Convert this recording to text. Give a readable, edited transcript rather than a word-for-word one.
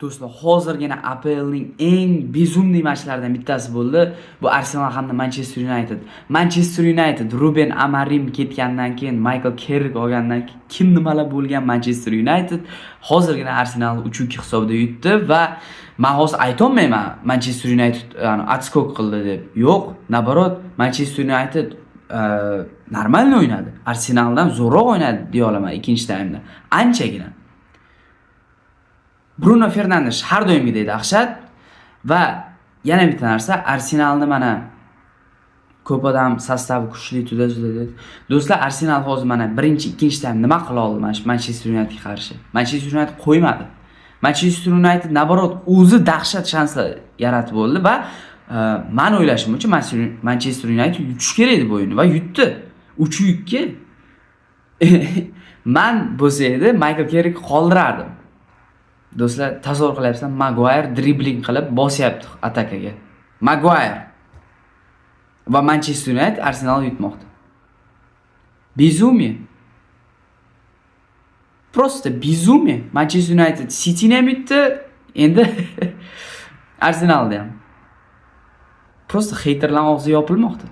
Do'stlar, hozirgina APLning eng bezumniy matchlaridan bittasi bo'ldi. Bu Arsenal hamda Manchester United. Manchester United Ruben Amorim ketgandan keyin, Michael Carrick olgandan keyin kim nimalar bo'lgan Manchester United hozirgina Arsenalni 3-2 hisobda yutdi va men hozir ayta olmayman Manchester United atskok qildi deb. Yo'q, naborot Manchester United normalni o'ynadi. Arsenaldan zo'rroq o'ynadi deya olaman ikkinchi taymda. Anchagina. Bruno Fernandes har doimgidek dahshat va yana bitta narsa, Arsenalni mana ko'p odam sostavi kuchli juda dedi. Do'stlar, Arsenal hozir mana birinchi, ikkinchi taym nima qila oldi mana Manchester Unitedga qarshi? Manchester United qo'ymadi. Manchester United naborot o'zi dahshat shanslar yaratib oldi va men o'ylashimcha Manchester United yutish kerak edi bu o'yinni va yutdi. 3-2. Men bo'lsa edi Michael Carrick qoldirardim. Do'stlar, tasavvur qilyapsan, Maguire dribling qilib bosyapti atakaga. Maguire va Manchester United Arsenal yutmoqda. Безумие. Просто безумие. Manchester United City'ni ham yutdi, endi Arsenalni ham. Просто haterlar og'zi yopilmoqda.